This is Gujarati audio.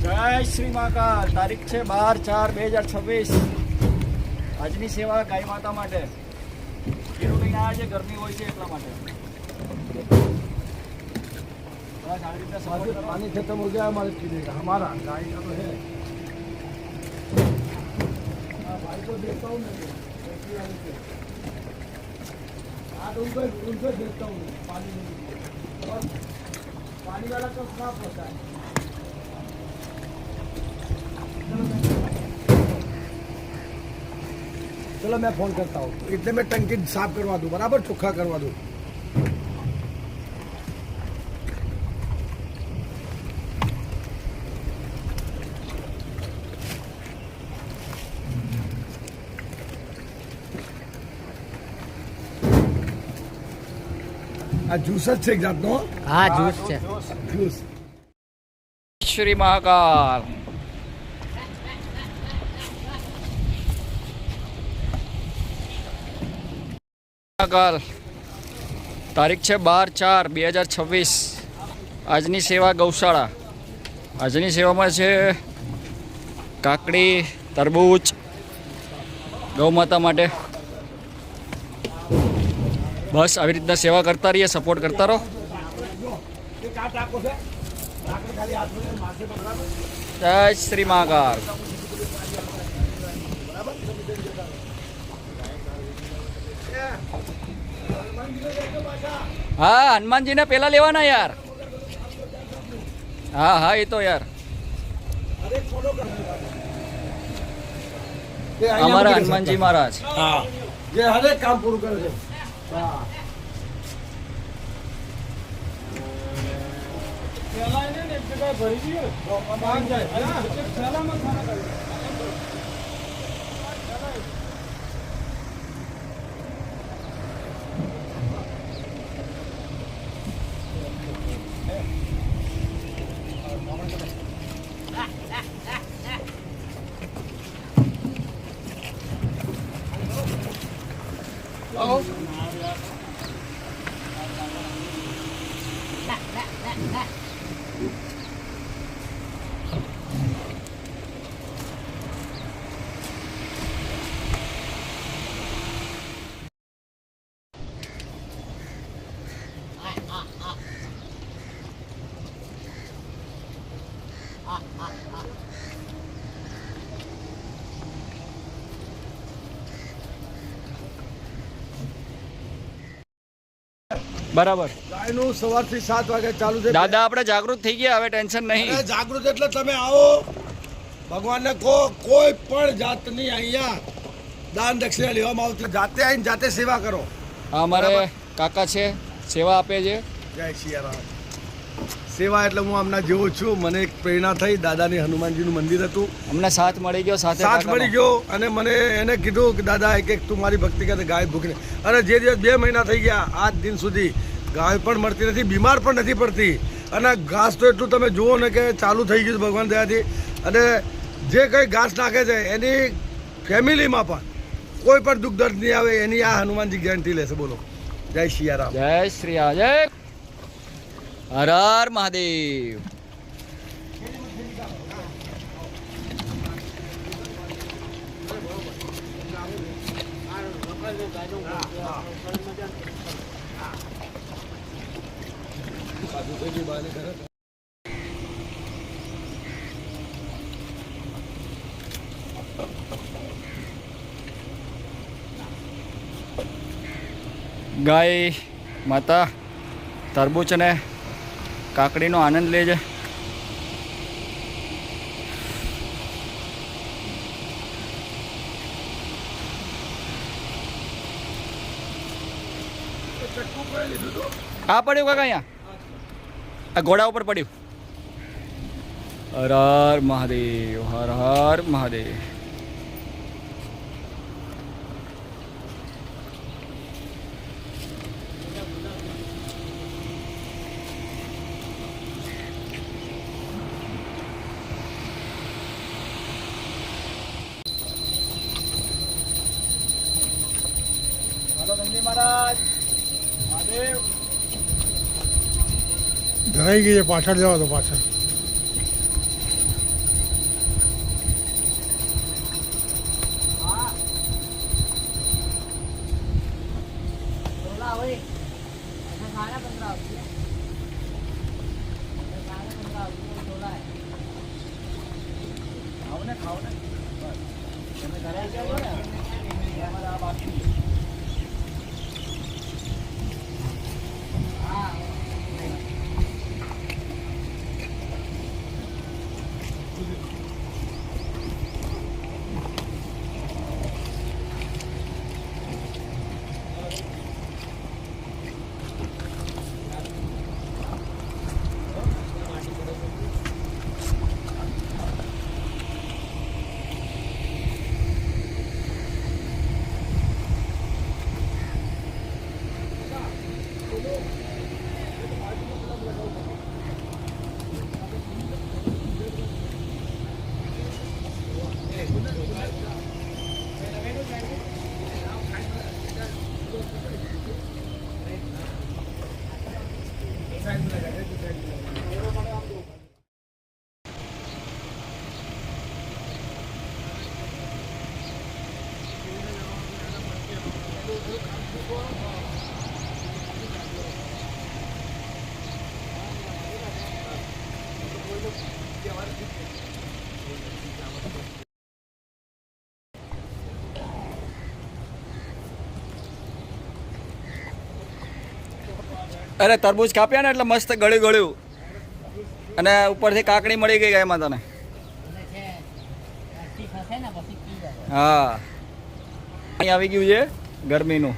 જય શ્રી મહાકાલ. તારીખ છે 12/4/2026. આજની સેવા ગાય માતા માટે કેરું લઈને આવ્યા છે. ગરમી હોય છે એટલા માટે બસ આવી રીતે support કરો. पानी खत्म हो गया हमारे पीने का, हमारा गाय का तो है। भाई को देखता हूँ मैं उनको देखता हूँ पानी नहीं, और पानी वाला तो साफ होता है। चलो मैं फोन करता हूँ, इतने में टंकी साफ करवा दूँ, बराबर चोखा करवा दूँ। આ જ્યુસ જ છે એક જાતનો. હા જ્યુસ છે. જ્યુસ. શ્રી મહાકાલ. મહાકાલ. તારીખ છે 12/4/2026. આજની સેવા ગૌશાળા. આજની સેવામાં છે કાકડી, તરબૂચ ગૌ માતા માટે. બસ આવી રીતના સેવા કરતા રહીએ, સપોર્ટ કરતા રહો. જય શ્રી મહાકાલ. હા હનુમાનજીને પેલા લેવાના યાર. હા હા એ તો યાર અમારા હનુમાનજી મહારાજ. હા જે હરેક કામ પૂરું કરે છે. હા બરાબર. ગાયનું સવારથી 7 વાગે ચાલુ છે. દાદા આપણે જાગૃત થઈ ગયા, હવે ટેન્શન નહીં. અરે જાગૃત એટલે તમે આવો, ભગવાનને કહો કોઈ પણ જાતની અહીંયા દાન દક્ષિણા લેવામાં આવતી, જાતે આવીને જાતે સેવા કરો. આ અમારે કાકા છે, સેવા આપે છે. જય સિયારામ. સેવા એટલે હું આમના જેવો છું. મને એક પ્રેરણા થઈ, દાદાની હનુમાનજીનું મંદિર હતું, અમને સાથ મળી ગયો, સાથે સાથ કાકાનો. મળી ગયો અને મને એને કીધું કે દાદા એક તું મારી ભક્તિ કરે, ગાય ભૂખને. અને જે દિવસ 2 મહિના થઈ ગયા આજ દિન સુધી ગાય પણ મળતી નથી, બીમાર પણ નથી પડતી. અને ઘાસ તો એટલું તમે જુઓ ને કે ચાલુ થઈ ગયું ભગવાન દયાથી. અને જે કંઈ ઘાસ નાખે છે એની ફેમિલીમાં પણ કોઈ પણ દુઃખ દર્દ નહીં આવે, એની આ હનુમાનજી ગેરંટી લેશે. બોલો જય સિયારામ. જય શ્રી રામ. જય હર હર મહાદેવ. ગાય માતા તરબૂચ અને કાકડીનો આનંદ લે છે. આ પડ્યું કાકા અહીંયા, આ ઘોડા ઉપર પડ્યું. હર હર મહાદેવ, હર હર મહાદેવ. મહારાજ મહાદેવ. ધરાઈ ગઈ છે, પાછળ જવા દો, પાછળ. ખાઓ ને બસ. તમે ઘરે જાઓ ને અમારે આ બાકી છે. અરે તરબૂચ કાપ્યા ને એટલે મસ્ત ગળ્યું ગળ્યું અને ઉપરથી કાકડી મળી ગઈ ગાય માતાને. હા અહીં આવી ગયું છે ગરમીનું.